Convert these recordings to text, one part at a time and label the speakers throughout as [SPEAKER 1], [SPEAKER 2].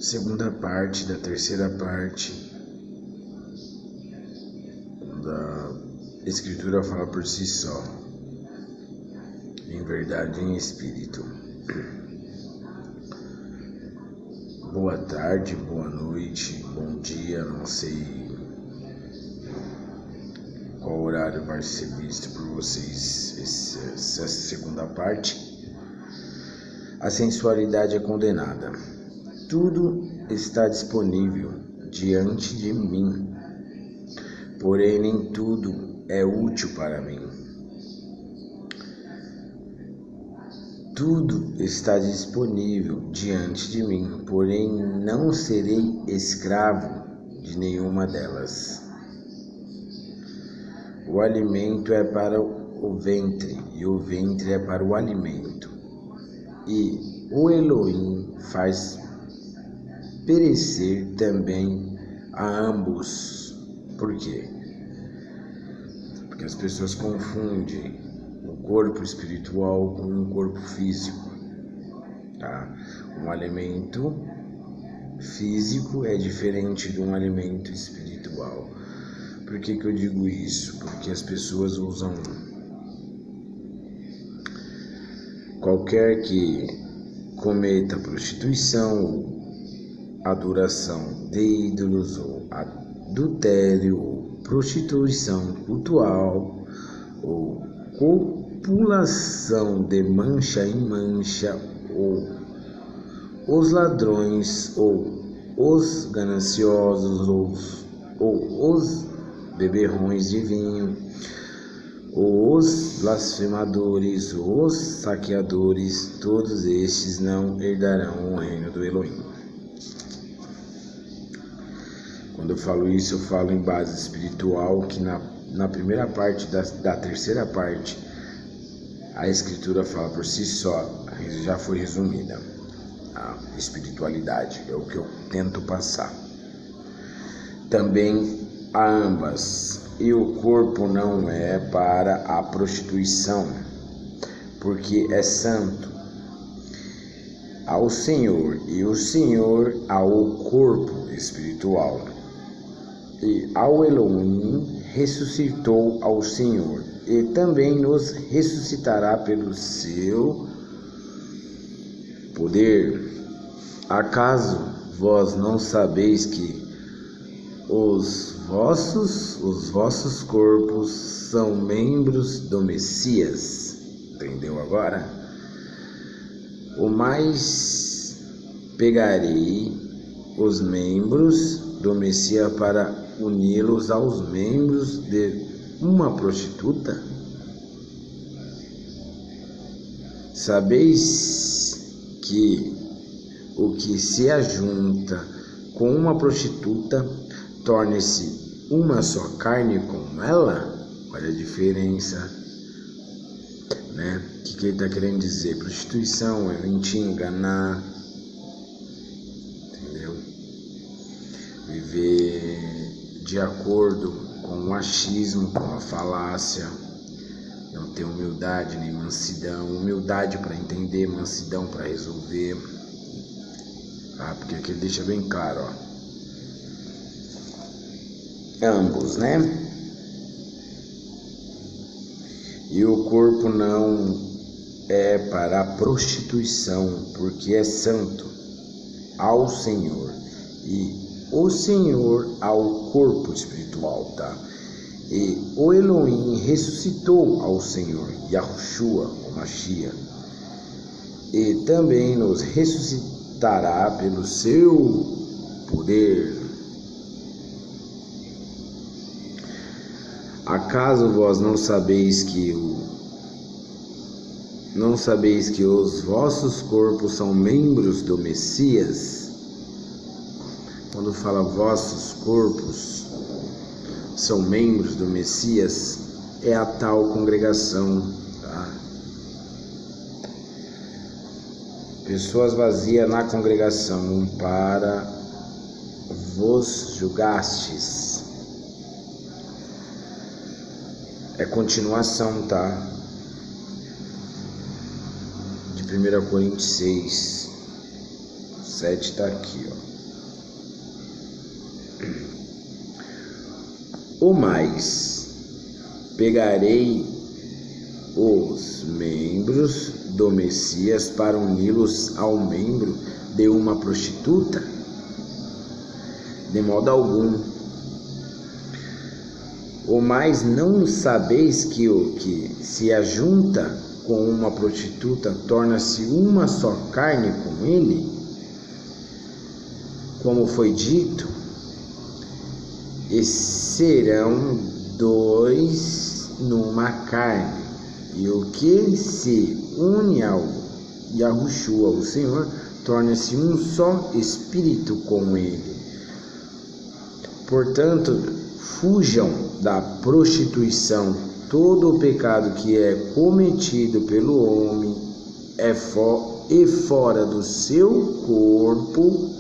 [SPEAKER 1] segunda parte da terceira parte da Escritura fala por si só, em verdade e em espírito. Boa tarde, boa noite, bom dia, não sei qual horário vai ser visto por vocês essa segunda parte. A sensualidade é condenada. Tudo está disponível diante de mim, porém nem tudo é útil para mim. Tudo está disponível diante de mim, porém não serei escravo de nenhuma delas. O alimento é para o ventre e o ventre é para o alimento. E o Elohim faz perecer também a ambos. Por quê? Porque as pessoas confundem o corpo espiritual com um corpo físico, tá? Um alimento físico é diferente de um alimento espiritual. Por que eu digo isso? Porque as pessoas usam qualquer que cometa prostituição, ou adoração de ídolos, ou adultério, ou prostituição cultural, ou copulação de mancha em mancha, ou os ladrões, ou os gananciosos, ou os beberrões de vinho, ou os blasfemadores, ou os saqueadores, todos estes não herdarão o reino do Elohim. Quando eu falo isso, eu falo em base espiritual, que na primeira parte da terceira parte, a Escritura fala por si só, já foi resumida. A espiritualidade é o que eu tento passar. Também a ambas, e o corpo não é para a prostituição, porque é santo ao Senhor, e o Senhor ao corpo espiritual. E ao Elohim ressuscitou ao Senhor, e também nos ressuscitará pelo seu poder. Acaso vós não sabeis que os vossos corpos são membros do Messias? Entendeu agora? O mais pegarei os membros do Messias para uni-los aos membros de uma prostituta? Sabeis que o que se ajunta com uma prostituta torne-se uma só carne com ela? Olha a diferença, né? O que ele está querendo dizer? Prostituição é mentir, enganar, entendeu? Viver de acordo com o achismo, com a falácia, não ter humildade nem mansidão, humildade para entender, mansidão para resolver, tá? Porque aqui ele deixa bem claro, ó. Ambos, né? E o corpo não é para a prostituição, porque é santo ao Senhor, e o Senhor ao corpo espiritual, tá? E o Elohim ressuscitou ao Senhor, Yahushua, o Mashiach, e também nos ressuscitará pelo seu poder. Acaso vós não sabeis que os vossos corpos são membros do Messias? Quando fala vossos corpos são membros do Messias, é a tal congregação, tá? Pessoas vazias na congregação para vos julgastes. É continuação, tá? De 1 Coríntios 6, 7 tá aqui, ó. Ou mais, pegarei os membros do Messias para uni-los ao membro de uma prostituta? De modo algum. Ou mais, não sabeis que o que se ajunta com uma prostituta torna-se uma só carne com ele? Como foi dito, e serão dois numa carne. E o que se une ao Yahushua, o Senhor, torna-se um só espírito com ele. Portanto, fujam da prostituição. Todo o pecado que é cometido pelo homem é fora do seu corpo,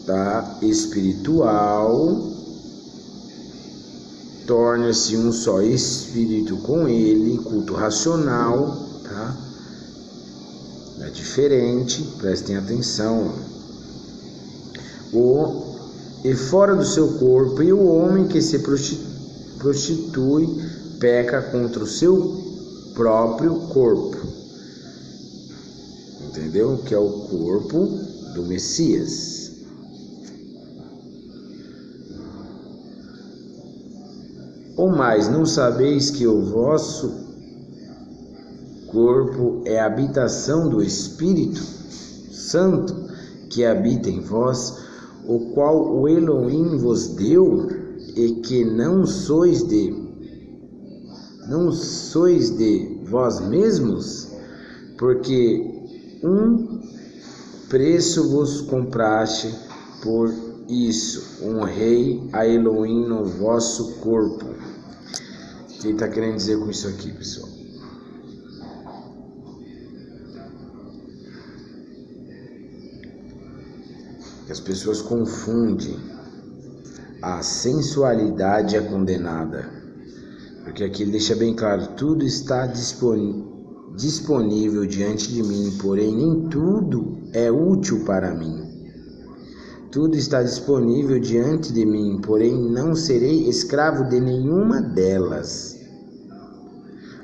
[SPEAKER 1] tá? Espiritual, torna-se um só espírito com ele, culto racional, tá? É diferente, prestem atenção. E fora do seu corpo, e o homem que se prostitui peca contra o seu próprio corpo. Entendeu? Que é o corpo do Messias. Ou mais, não sabeis que o vosso corpo é a habitação do Espírito Santo que habita em vós, o qual o Elohim vos deu, e que não sois de vós mesmos, porque um preço vos compraste, por isso honrei a Elohim no vosso corpo. O que ele está querendo dizer com isso aqui, pessoal? Que as pessoas confundem a sensualidade e a condenada, porque aqui ele deixa bem claro: tudo está disponível diante de mim, porém nem tudo é útil para mim. Tudo está disponível diante de mim, porém não serei escravo de nenhuma delas.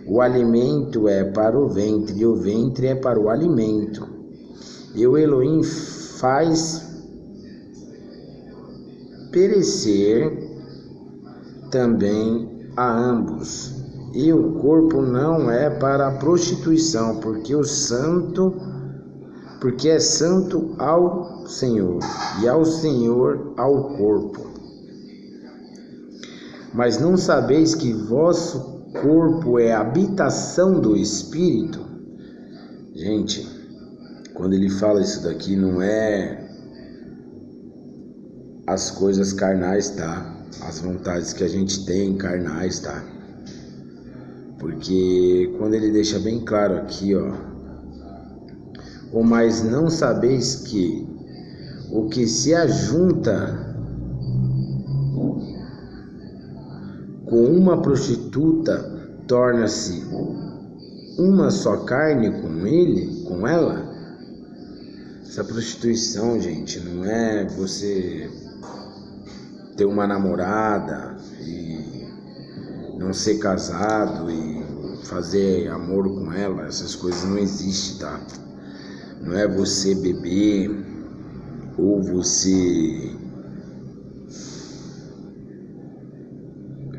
[SPEAKER 1] O alimento é para o ventre, e o ventre é para o alimento. E o Elohim faz perecer também a ambos. E o corpo não é para a prostituição, porque é santo ao Senhor, e ao Senhor ao corpo. Mas não sabeis que vosso corpo é a habitação do Espírito? Gente, quando ele fala isso daqui, não é as coisas carnais, tá? As vontades que a gente tem carnais, tá? Porque quando ele deixa bem claro aqui, ó: ou mais não sabeis que o que se ajunta com uma prostituta torna-se uma só carne com ele, com ela? Essa prostituição, gente, não é você ter uma namorada e não ser casado e fazer amor com ela. Essas coisas não existem, tá? Não é você beber ou você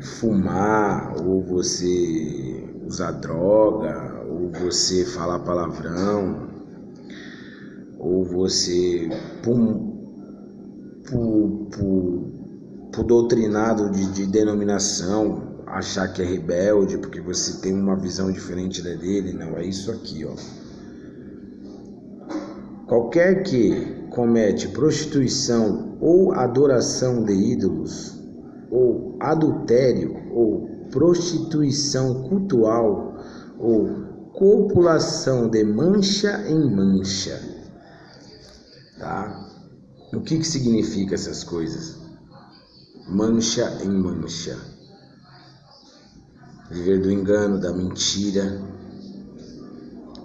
[SPEAKER 1] fumar ou você usar droga ou você falar palavrão ou você pro doutrinado de denominação achar que é rebelde porque você tem uma visão diferente da dele. Não, é isso aqui, ó. Qualquer que comete prostituição ou adoração de ídolos, ou adultério, ou prostituição cultual, ou copulação de mancha em mancha, tá? O que significa essas coisas? Mancha em mancha. Viver do engano, da mentira,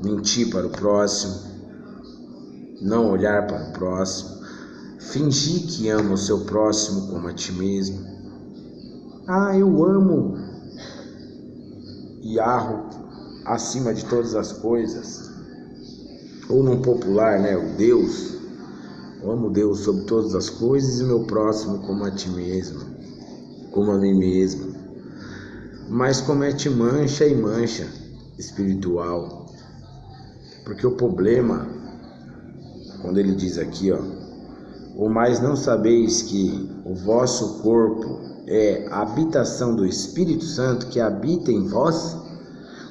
[SPEAKER 1] mentir para o próximo, não olhar para o próximo, fingir que ama o seu próximo como a ti mesmo. Eu amo Yahweh acima de todas as coisas. Ou no popular, o Deus. Eu amo Deus sobre todas as coisas e meu próximo como a ti mesmo, como a mim mesmo. Mas comete mancha e mancha espiritual. Porque o problema, quando ele diz aqui, ou mais não sabeis que o vosso corpo é a habitação do Espírito Santo que habita em vós?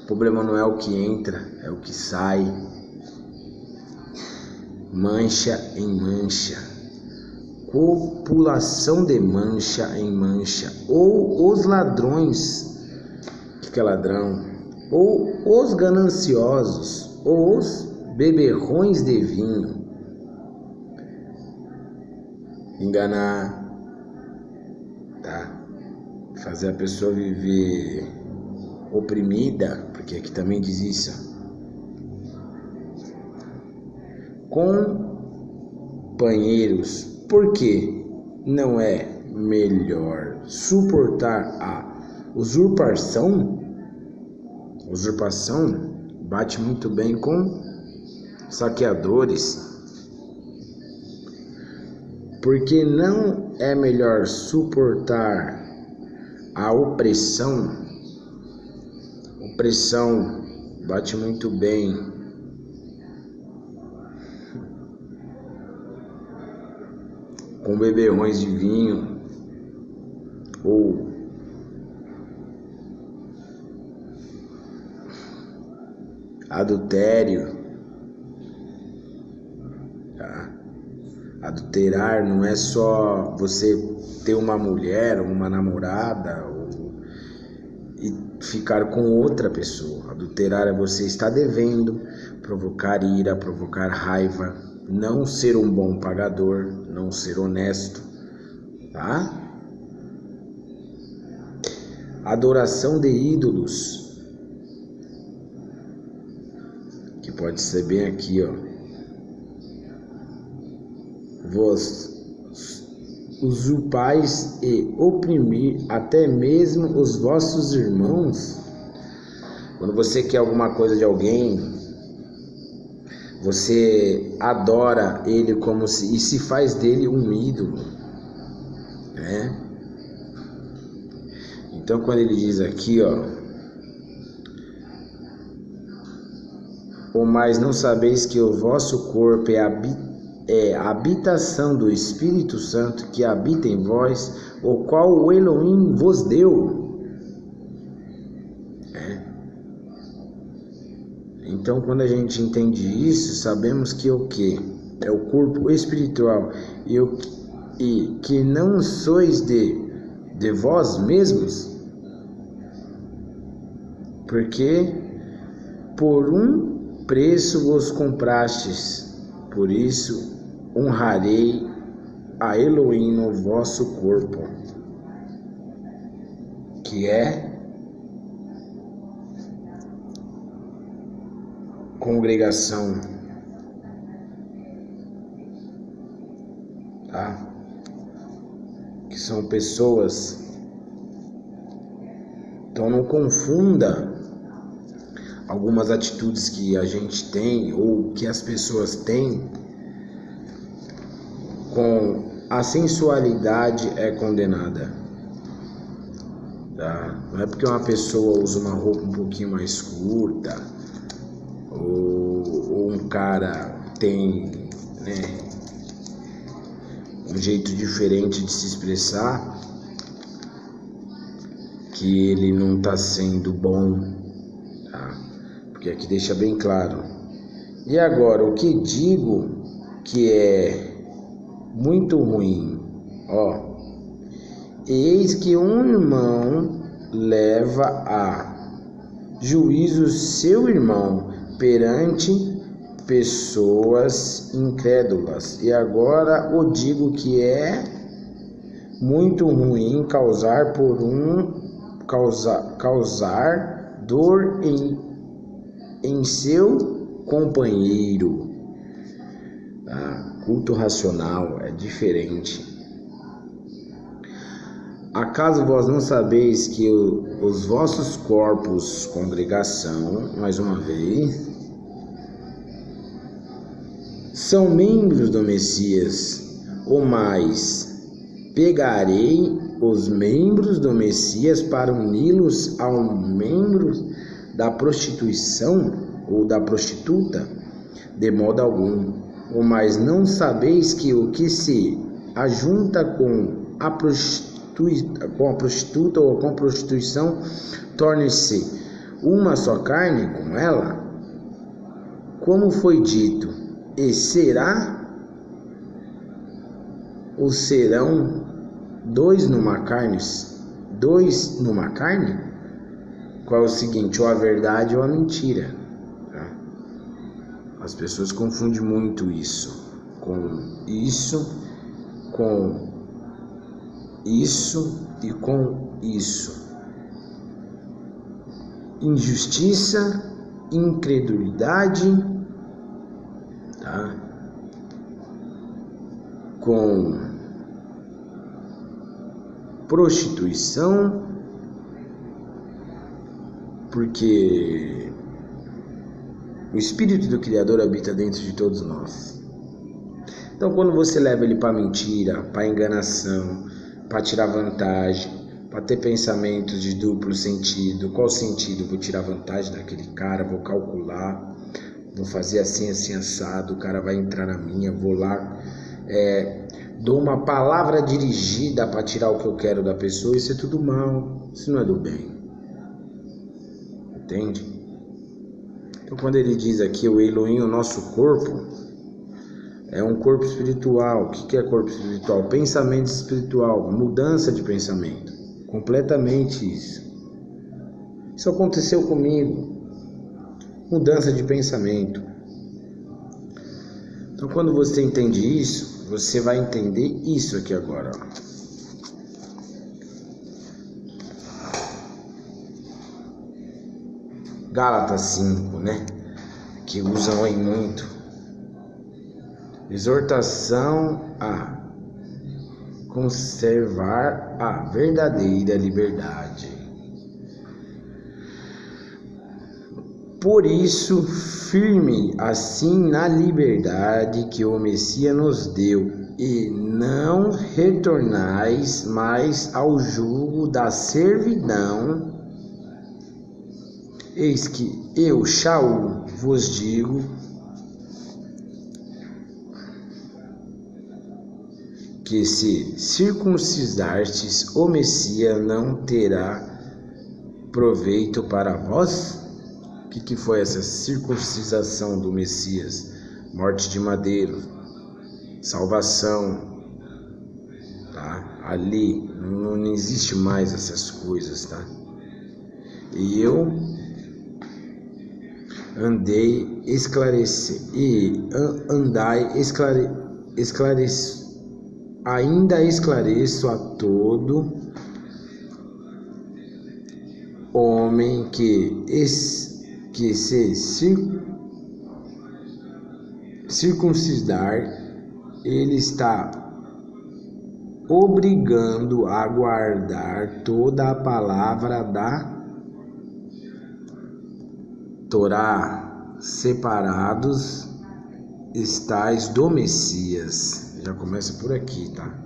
[SPEAKER 1] O problema não é o que entra, é o que sai. Mancha em mancha, copulação de mancha em mancha, ou os ladrões, que é ladrão, ou os gananciosos, ou os beberrões de vinho. Enganar, fazer a pessoa viver oprimida, porque aqui também diz isso. Companheiros, porque não é melhor suportar a usurpação? Usurpação bate muito bem com saqueadores. Porque não é melhor suportar a opressão? Opressão bate muito bem com beberrões de vinho ou adultério. Adulterar não é só você ter uma mulher, uma namorada e ficar com outra pessoa. Adulterar é você estar devendo, provocar ira, provocar raiva, não ser um bom pagador, não ser honesto, Adoração de ídolos, que pode ser bem aqui, Vós usurpais e oprimir até mesmo os vossos irmãos. Quando você quer alguma coisa de alguém, você adora ele e se faz dele um ídolo, Então quando ele diz aqui, ou mais não sabeis que o vosso corpo é a habitação do Espírito Santo que habita em vós, o qual o Elohim vos deu. Então, quando a gente entende isso, sabemos que o que? É o corpo espiritual e que não sois de vós mesmos, porque por um preço vos comprastes, por isso honrarei a Elohim no vosso corpo, que é congregação, que são pessoas. Então não confunda algumas atitudes que a gente tem ou que as pessoas têm com a sensualidade é condenada, Não é porque uma pessoa usa uma roupa um pouquinho mais curta ou um cara tem, um jeito diferente de se expressar que ele não está sendo bom, Porque aqui deixa bem claro. E agora, o que digo que é muito ruim, eis que um irmão leva a juízo seu irmão perante pessoas incrédulas. E agora o digo que é muito ruim causar dor em seu companheiro. tá? Culto racional é diferente. Acaso vós não sabeis que os vossos corpos, congregação, mais uma vez, são membros do Messias, ou mais, pegarei os membros do Messias para uni-los aos membros da prostituição ou da prostituta? De modo algum. Ou mais, não sabeis que o que se ajunta com a prostituta ou com a prostituição torne-se uma só carne com ela? Como foi dito, e será ou serão dois numa carne? Qual é o seguinte, ou a verdade ou a mentira, tá? As pessoas confundem muito isso e com isso. Injustiça, incredulidade, tá? Com prostituição, porque o Espírito do Criador habita dentro de todos nós. Então, quando você leva ele para mentira, para enganação, para tirar vantagem, para ter pensamentos de duplo sentido, qual sentido? Vou tirar vantagem daquele cara, vou calcular, vou fazer assim, assim, assado, o cara vai entrar na minha, vou lá, dou uma palavra dirigida para tirar o que eu quero da pessoa, isso é tudo mal, isso não é do bem. Entende? Então, quando ele diz aqui, o Elohim, o nosso corpo, é um corpo espiritual. O que é corpo espiritual? Pensamento espiritual, mudança de pensamento. Completamente isso. Isso aconteceu comigo. Mudança de pensamento. Então, quando você entende isso, você vai entender isso aqui agora, ó. Gálatas 5, né? Que usam aí muito. Exortação a conservar a verdadeira liberdade. Por isso, firme assim na liberdade que o Messias nos deu, e não retornais mais ao jugo da servidão. Eis que eu, Shaul, vos digo, que se circuncidastes, o Messias não terá proveito para vós. O que foi essa circuncisação do Messias? Morte de madeiro, salvação, tá? Ali não existe mais essas coisas, tá? E eu andei ainda esclareço a todo homem que se circuncidar, ele está obrigando a guardar toda a palavra da Torá, separados estais do Messias. Já começa por aqui, tá?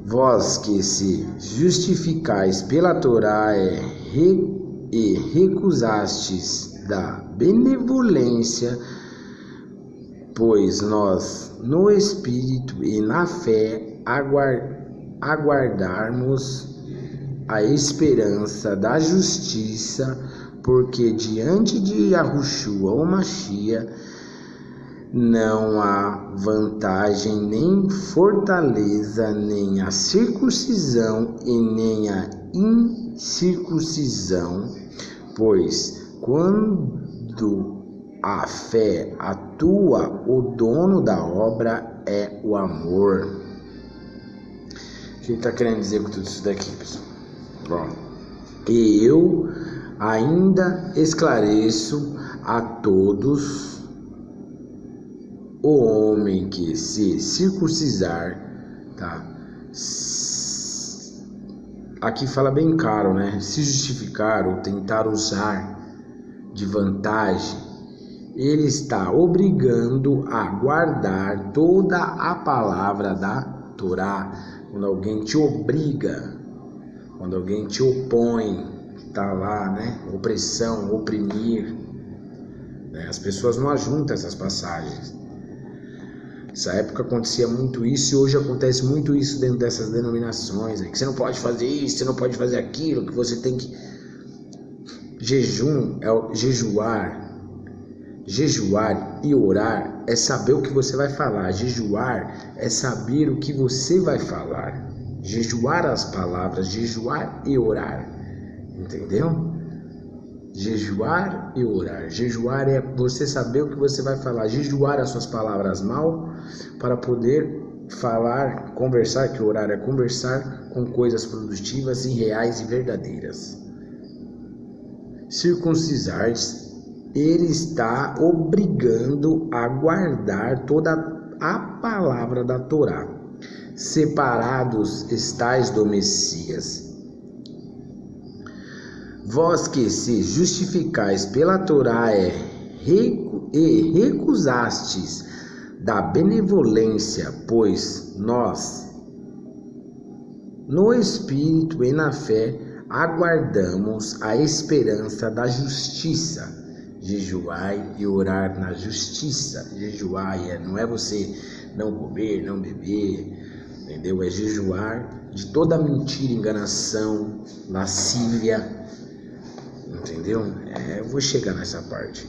[SPEAKER 1] Vós que se justificais pela Torá e recusastes da benevolência, pois nós no Espírito e na fé aguardarmos a esperança da justiça, porque diante de Yahushua, o Mashiach, não há vantagem, nem fortaleza, nem a circuncisão e nem a incircuncisão, pois quando a fé atua, o dono da obra é o amor. O que ele está querendo dizer com tudo isso daqui, pessoal? E eu Ainda esclareço a todos: o homem que se circuncisar, tá? Aqui fala bem claro, né? Se justificar ou tentar usar de vantagem, ele está obrigando a guardar toda a palavra da Torá. Quando alguém te obriga, quando alguém te opõe, tá lá, né? Opressão, oprimir, né? As pessoas não ajuntam essas passagens. Nessa época acontecia muito isso e hoje acontece muito isso dentro dessas denominações, que você não pode fazer isso, você não pode fazer aquilo, que você tem que... Jejum é o jejuar. Jejuar e orar é saber o que você vai falar. Jejuar é saber o que você vai falar. Jejuar as palavras, jejuar e orar. Entendeu? Jejuar e orar. Jejuar é você saber o que você vai falar. Jejuar as suas palavras mal para poder falar, conversar, que orar é conversar com coisas produtivas e reais e verdadeiras. Circuncisar-se, ele está obrigando a guardar toda a palavra da Torá. Separados estais do Messias. Vós que se justificais pela Torá e recusastes da benevolência, pois nós, no Espírito e na fé, aguardamos a esperança da justiça. Jejuai e orar na justiça. Jejuai não é você não comer, não beber, entendeu? É jejuar de toda mentira, enganação, lascívia, entendeu? Eu vou chegar nessa parte.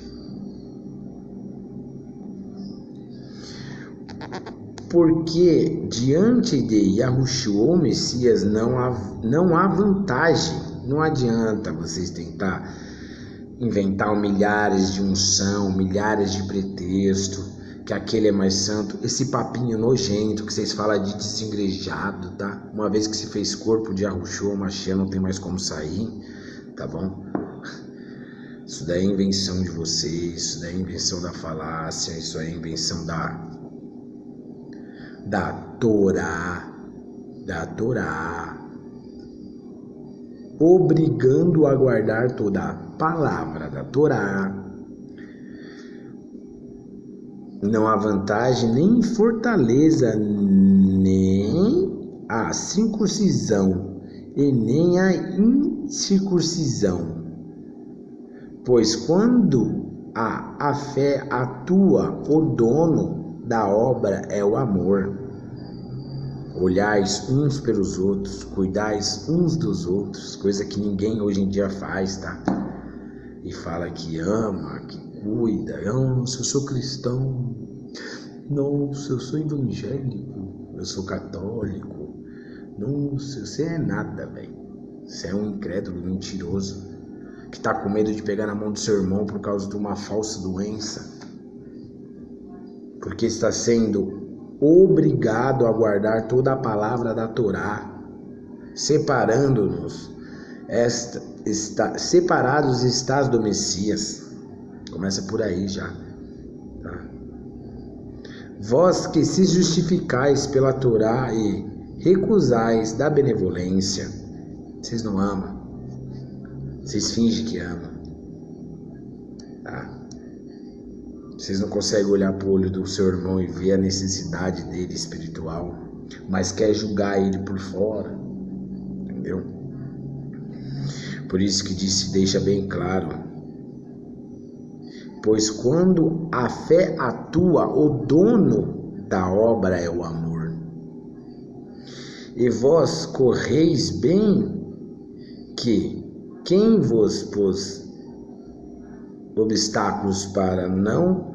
[SPEAKER 1] Porque diante de Yahushua, o Messias, não há vantagem. Não adianta vocês tentar inventar milhares de unção, milhares de pretexto, que aquele é mais santo. Esse papinho nojento que vocês falam de desengrejado, tá? Uma vez que se fez corpo de Yahushua, o Mashiach não tem mais como sair, tá bom? Isso daí é invenção de vocês, isso daí é invenção da falácia, isso aí é invenção da Torá, obrigando a guardar toda a palavra da Torá. Não há vantagem nem fortaleza, nem a circuncisão e nem a incircuncisão. Pois quando a fé atua, o dono da obra é o amor. Olhais uns pelos outros, cuidais uns dos outros, coisa que ninguém hoje em dia faz, tá? E fala que ama, que cuida. Nossa, eu sou cristão. Nossa, eu sou evangélico. Eu sou católico. Nossa, você é nada, velho. Você é um incrédulo, mentiroso, que tá com medo de pegar na mão do seu irmão por causa de uma falsa doença. Porque está sendo obrigado a guardar toda a palavra da Torá, separando-nos. Separados estás do Messias. Começa por aí já, tá? Vós que se justificais pela Torá e recusais da benevolência. Vocês não amam. Vocês fingem que amam, tá? Vocês não conseguem olhar para o olho do seu irmão e ver a necessidade dele espiritual, mas quer julgar ele por fora, entendeu? Por isso que deixa bem claro. Pois quando a fé atua, o dono da obra é o amor. E vós correis bem que quem vos pôs obstáculos para não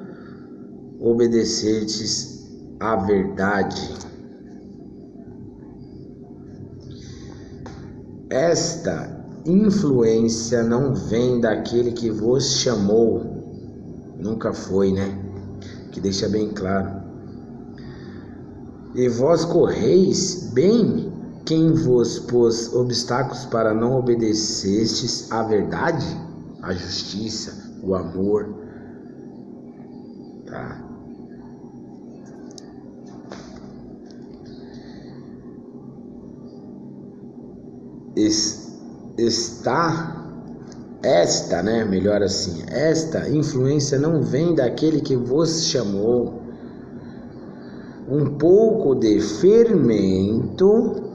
[SPEAKER 1] obedecerdes à verdade. Esta influência não vem daquele que vos chamou. Nunca foi, né? Que deixa bem claro. E vós correis bem quem vos pôs obstáculos para não obedecestes à verdade. a justiça, o amor, tá? Esta influência não vem daquele que vos chamou. Um pouco de fermento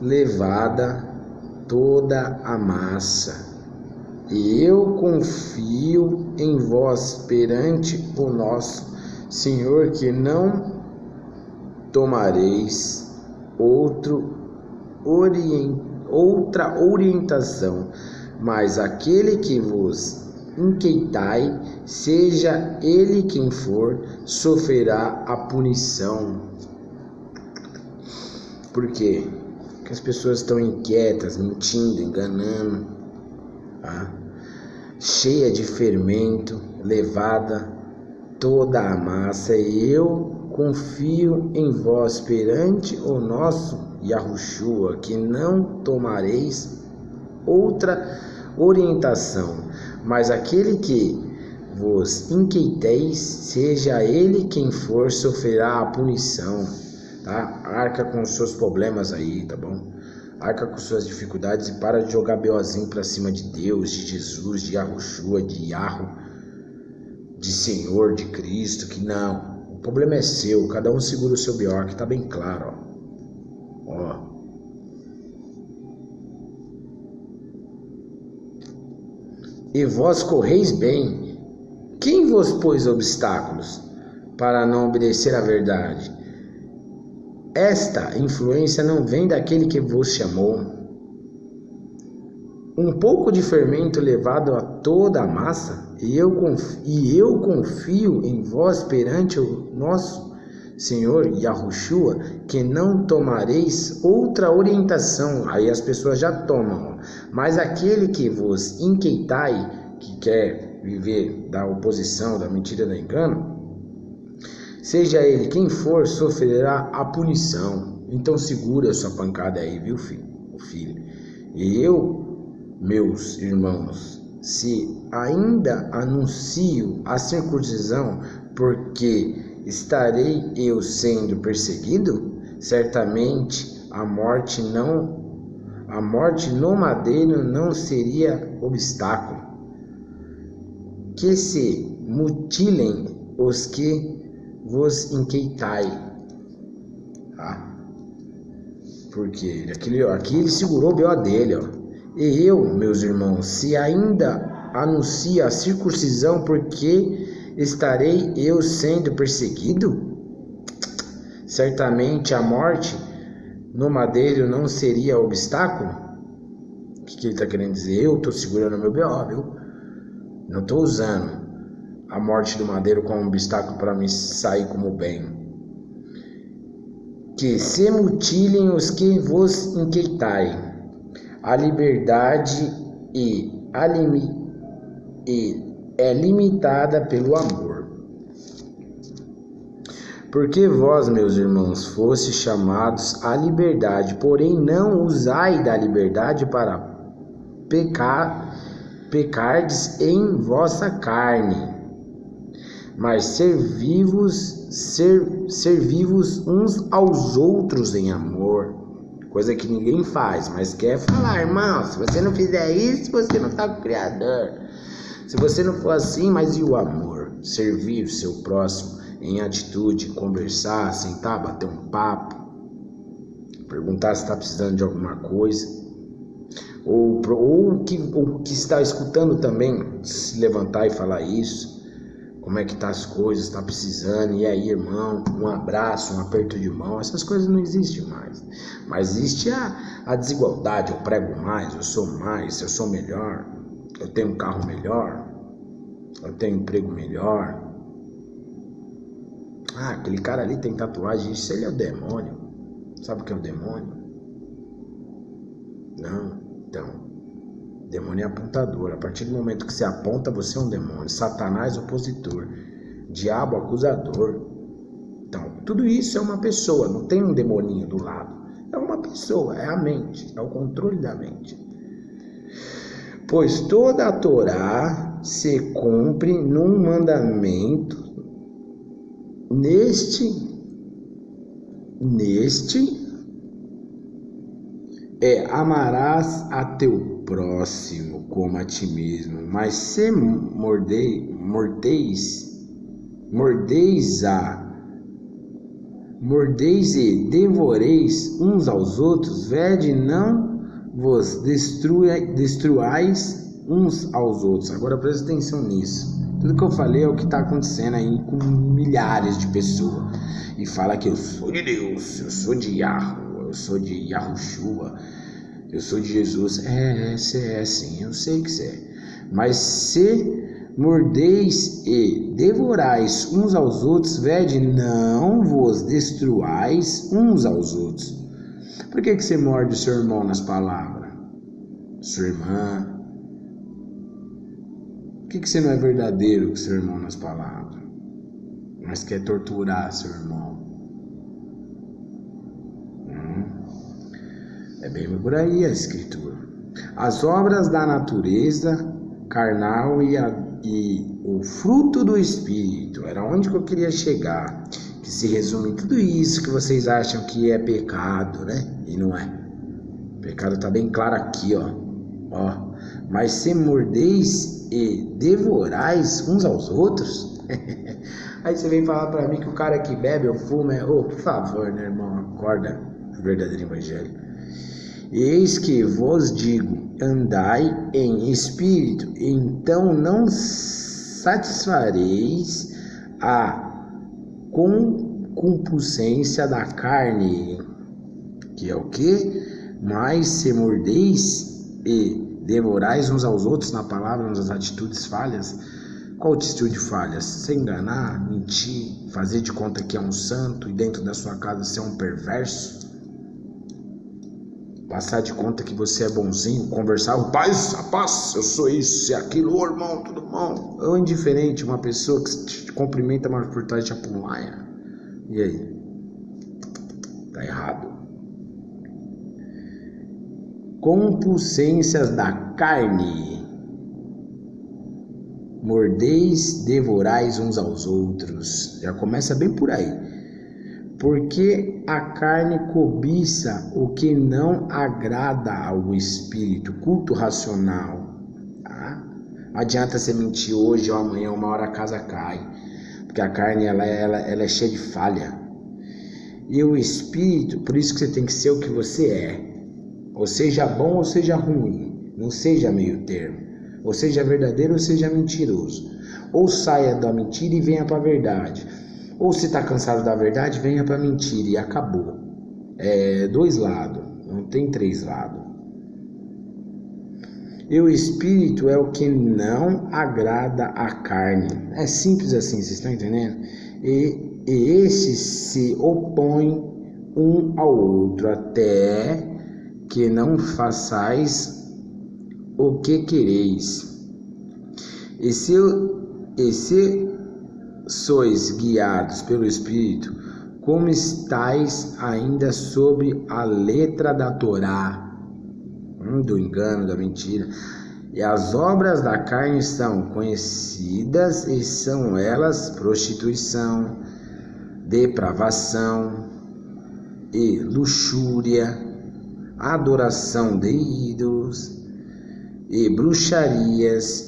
[SPEAKER 1] levada toda a massa. E eu confio em vós perante o nosso Senhor, que não tomareis outra orientação, mas aquele que vos inquietai, seja ele quem for, sofrerá a punição. Por quê? Porque as pessoas estão inquietas, mentindo, enganando, tá? Cheia de fermento, levada toda a massa. E eu confio em vós perante o nosso Yahushua, que não tomareis outra orientação, mas aquele que vos inquieteis, seja ele quem for, sofrerá a punição, tá? Arca com os seus problemas aí, tá bom? Arca com suas dificuldades e para de jogar BOzinho pra cima de Deus, de Jesus, de Yahushua, de Yahoo, de Senhor, de Cristo, que não. O problema é seu, cada um segura o seu BO, que tá bem claro, ó. E vós correis bem. Quem vos pôs obstáculos para não obedecer à verdade? Esta influência não vem daquele que vos chamou. Um pouco de fermento levado a toda a massa, e eu confio em vós perante o nosso Senhor Yahushua, que não tomareis outra orientação. Aí as pessoas já tomam, ó. Mas aquele que vos inquietai, que quer viver da oposição, da mentira, do engano, seja ele quem for, sofrerá a punição. Então segura a sua pancada aí, viu, filho? E eu, meus irmãos, se ainda anuncio a circuncisão, porque estarei eu sendo perseguido? Certamente a morte no madeiro não seria obstáculo. Que se mutilem os que vos inquietai, tá? Porque aqui ele segurou o BO dele, ó. E eu, meus irmãos, se ainda anuncio a circuncisão, porque estarei eu sendo perseguido? Certamente a morte no madeiro não seria obstáculo. O que ele está querendo dizer? Eu estou segurando o meu BO, viu? Não estou usando a morte do madeiro como um obstáculo para me sair como bem. Que se mutilem os que vos inquietai. A liberdade é limitada pelo amor. Porque vós, meus irmãos, fostes chamados à liberdade, porém não usai da liberdade para pecardes em vossa carne, mas servivos uns aos outros em amor. Coisa que ninguém faz, mas quer falar, irmão, se você não fizer isso, você não está com o Criador. Se você não for assim, mas e o amor? Servir o seu próximo em atitude, conversar, sentar, bater um papo, perguntar se está precisando de alguma coisa, ou que está escutando também, se levantar e falar isso. Como é que tá as coisas, está precisando, e aí, irmão, um abraço, um aperto de mão, essas coisas não existem mais. Mas existe a desigualdade, eu prego mais, eu sou melhor, eu tenho um carro melhor, eu tenho um emprego melhor. Ah, aquele cara ali tem tatuagem, isso ele é o demônio. Sabe o que é o demônio? Não, então... Demônio é apontador. A partir do momento que você aponta, você é um demônio. Satanás, opositor. Diabo, acusador. Então, tudo isso é uma pessoa. Não tem um demoninho do lado. É uma pessoa, é a mente, é o controle da mente. Pois toda a Torá se cumpre num mandamento, neste amarás a teu próximo como a ti mesmo. Mas se mordeis e devoreis uns aos outros, vede, não vos destruais uns aos outros. Agora presta atenção nisso. Tudo que eu falei é o que está acontecendo aí com milhares de pessoas. E fala que eu sou de Deus, eu sou de Yahweh, eu sou de Yahushua, eu sou de Jesus. Você é sim, eu sei que você é. Mas se mordeis e devorais uns aos outros, vede, não vos destruais uns aos outros. Por que você morde seu irmão nas palavras? Sua irmã? Por que você não é verdadeiro com seu irmão nas palavras? Mas quer torturar seu irmão? É bem por aí a escritura. As obras da natureza carnal e o fruto do Espírito. Era onde que eu queria chegar. Que se resume em tudo isso que vocês acham que é pecado, né? E não é. O pecado está bem claro aqui, ó. Mas se mordeis e devorais uns aos outros. Aí você vem falar para mim que o cara que bebe ou fuma por favor, né, irmão? Acorda o verdadeiro evangelho. Eis que vos digo, andai em espírito, então não satisfareis a concupiscência da carne, que é o quê? Mas se mordeis e devorais uns aos outros na palavra, nas atitudes falhas. Qual atitude falhas? Se enganar, mentir, fazer de conta que é um santo e dentro da sua casa ser um perverso? Passar de conta que você é bonzinho, conversar, a paz, eu sou isso e aquilo, irmão, tudo bom? Ou indiferente, uma pessoa que te cumprimenta, mas por trás te apunhalha. E aí? Tá errado. Concupiscências da carne. Mordeis, devorais uns aos outros. Já começa bem por aí. Porque a carne cobiça o que não agrada ao espírito, culto racional. Tá? Não adianta você mentir hoje ou amanhã, uma hora a casa cai. Porque a carne ela é cheia de falha. E o espírito, por isso que você tem que ser o que você é. Ou seja bom ou seja ruim. Não seja meio termo. Ou seja verdadeiro ou seja mentiroso. Ou saia da mentira e venha para a verdade. Ou se está cansado da verdade, venha para a mentira e acabou. É 2 lados, não tem 3 lados. E o espírito é o que não agrada a carne. É simples assim, vocês estão entendendo? E esses se opõem um ao outro, até que não façais o que quereis. E se sois guiados pelo Espírito, como estáis ainda sob a letra da Torá, do engano, da mentira. E as obras da carne são conhecidas, e são elas prostituição, depravação e luxúria, adoração de ídolos e bruxarias